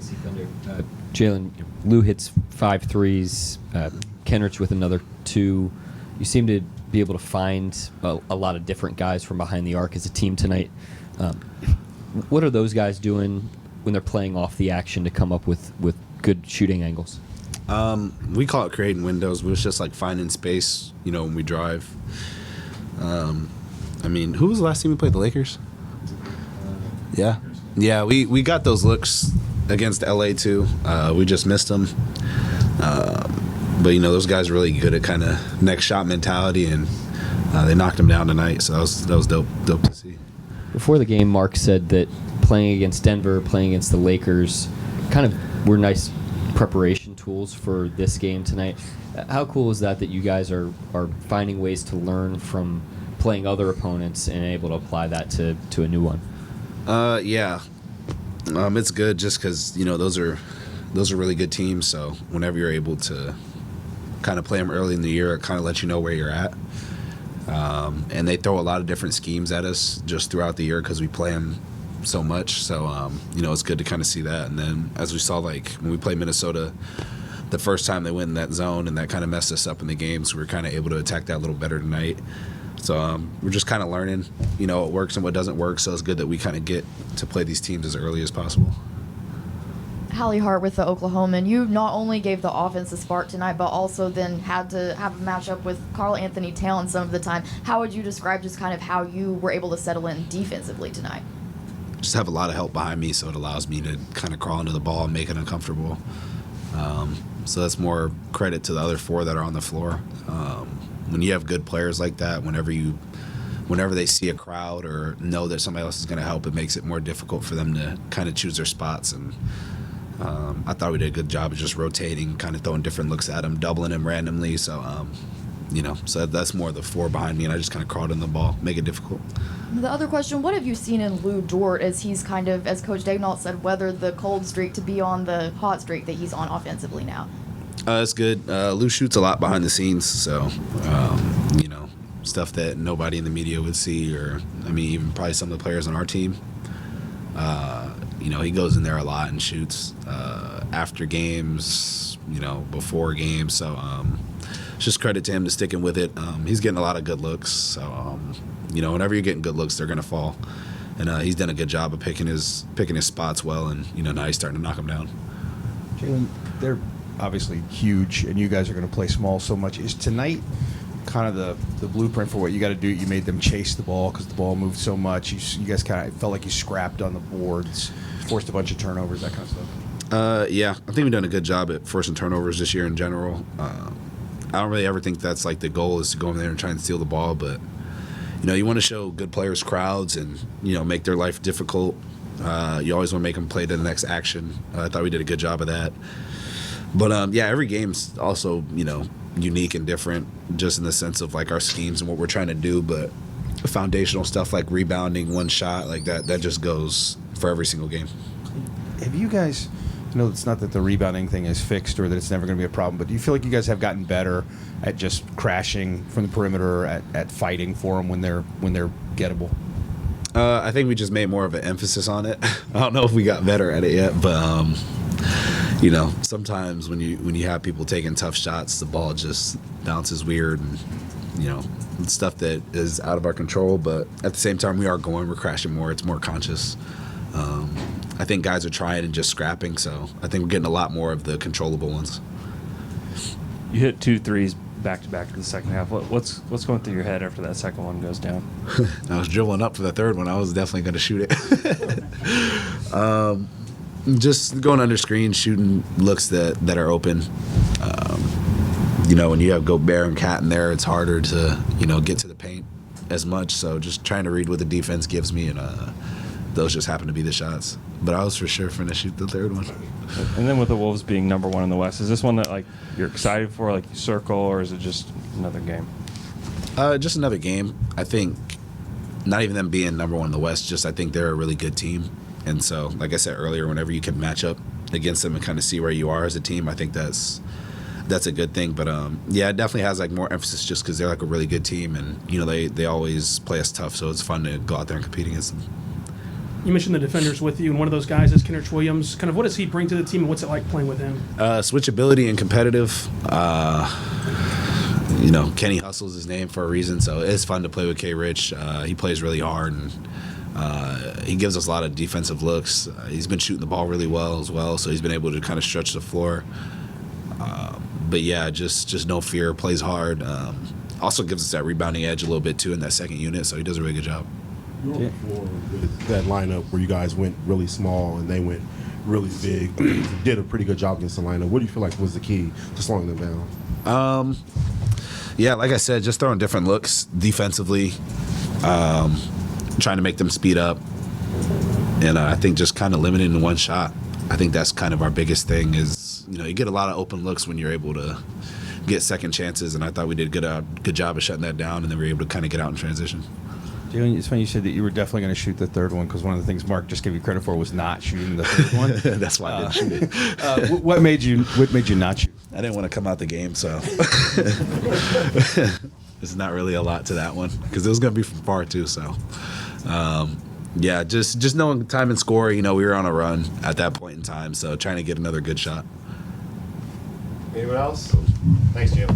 KC Thunder. Jalen, Lou hits 5 threes. Kenrich with another 2. You seem to be able to find a lot of different guys from behind the arc as a team tonight. What are those guys doing when they're playing off the action to come up with good shooting angles? We call it creating windows, but it's just like finding space, when we drive. Who was the last team we played? The Lakers? Yeah. Yeah, we got those looks against LA too. We just missed them. But those guys are really good at kind of next shot mentality, and they knocked them down tonight. So that was dope to see. Before the game, Mark said that playing against Denver, playing against the Lakers, kind of were nice preparation tools for this game tonight. How cool is that you guys are finding ways to learn from playing other opponents and able to apply that to a new one? Yeah. It's good just because those are really good teams. So whenever you're able to kind of play them early in the year, it kind of lets you know where you're at. And they throw a lot of different schemes at us just throughout the year because we play them so much. So it's good to kind of see that. And then as we saw, like when we played Minnesota, the first time they went in that zone, and that kind of messed us up in the game. So we were kind of able to attack that a little better tonight. So we're just kind of learning, what works and what doesn't work. So it's good that we kind of get to play these teams as early as possible. Hallie Hart with the Oklahoman, you not only gave the offense a spark tonight, but also then had to have a matchup with Karl Anthony Towns some of the time. How would you describe just kind of how you were able to settle in defensively tonight? Just have a lot of help behind me, so it allows me to kind of crawl into the ball and make it uncomfortable. So that's more credit to the other 4 that are on the floor. When you have good players like that, whenever they see a crowd or know that somebody else is going to help, it makes it more difficult for them to kind of choose their spots. And I thought we did a good job of just rotating, kind of throwing different looks at him, doubling him randomly. So, so that's more the 4 behind me, and I just kind of crawled in the ball, make it difficult. The other question, what have you seen in Lou Dort as he's kind of, as Coach Daignault said, weathered the cold streak to be on the hot streak that he's on offensively now? It's good. Lou shoots a lot behind the scenes, so, stuff that nobody in the media would see, or, even probably some of the players on our team. He goes in there a lot and shoots after games, before games. So it's just credit to him to sticking with it. He's getting a lot of good looks. So, whenever you're getting good looks, they're going to fall. And he's done a good job of picking his spots well, and, now he's starting to knock them down. Jalen, they're obviously huge, and you guys are going to play small so much. Is tonight kind of the blueprint for what you got to do? You made them chase the ball because the ball moved so much. You guys kind of felt like you scrapped on the boards, forced a bunch of turnovers, that kind of stuff. Yeah, I think we've done a good job at forcing turnovers this year in general. I don't really ever think that's like the goal is to go in there and try and steal the ball, but you want to show good players crowds and make their life difficult. You always want to make them play to the next action. I thought we did a good job of that. But every game's also unique and different, just in the sense of like our schemes and what we're trying to do. But foundational stuff like rebounding, one shot, like that just goes for every single game. Have you guys? It's not that the rebounding thing is fixed or that it's never going to be a problem, but do you feel like you guys have gotten better at just crashing from the perimeter, at fighting for them when they're gettable? I think we just made more of an emphasis on it. I don't know if we got better at it yet, but sometimes when you have people taking tough shots, the ball just bounces weird, and it's stuff that is out of our control. But at the same time, we're crashing more. It's more conscious. I think guys are trying and just scrapping, so I think we're getting a lot more of the controllable ones. You hit 2 threes back-to-back in the second half. What's going through your head after that second one goes down? I was dribbling up for the third one. I was definitely going to shoot it. Just going under screen, shooting looks that are open. When you have Gobert and Cat in there, it's harder to get to the paint as much. So just trying to read what the defense gives me, and those just happen to be the shots. But I was for sure going to shoot the third one. And then with the Wolves being number 1 in the West, is this one that like you're excited for, like you circle, or is it just another game? Just another game. I think not even them being number 1 in the West, just I think they're a really good team. And so, like I said earlier, whenever you can match up against them and kind of see where you are as a team, I think that's a good thing. But it definitely has like more emphasis just because they're like a really good team, and they always play us tough, so it's fun to go out there and compete against them. You mentioned the defenders with you, and one of those guys is Kenrich Williams. Kind of what does he bring to the team, and what's it like playing with him? Switchability and competitive. Kenny Hustle's his name for a reason, so it's fun to play with K. Rich. He plays really hard, and he gives us a lot of defensive looks. He's been shooting the ball really well as well, so he's been able to kind of stretch the floor. But yeah, just no fear, plays hard. Also gives us that rebounding edge a little bit too in that second unit, so he does a really good job. You were on the floor with that lineup where you guys went really small and they went really big. Did a pretty good job against the lineup. What do you feel like was the key to slowing them down? Yeah, like I said, just throwing different looks defensively, trying to make them speed up, and I think just kind of limiting to one shot. I think that's kind of our biggest thing is, you get a lot of open looks when you're able to get second chances, and I thought we did a good job of shutting that down, and then we were able to kind of get out in transition. Jalen, it's funny you said that you were definitely going to shoot the third one because one of the things Mark just gave you credit for was not shooting the third one. That's why I didn't shoot it. What made you not shoot? I didn't want to come out the game, so it's not really a lot to that one because it was going to be from far too. So, yeah, just knowing time and score. We were on a run at that point in time, so trying to get another good shot. Anyone else? Thanks, Jim.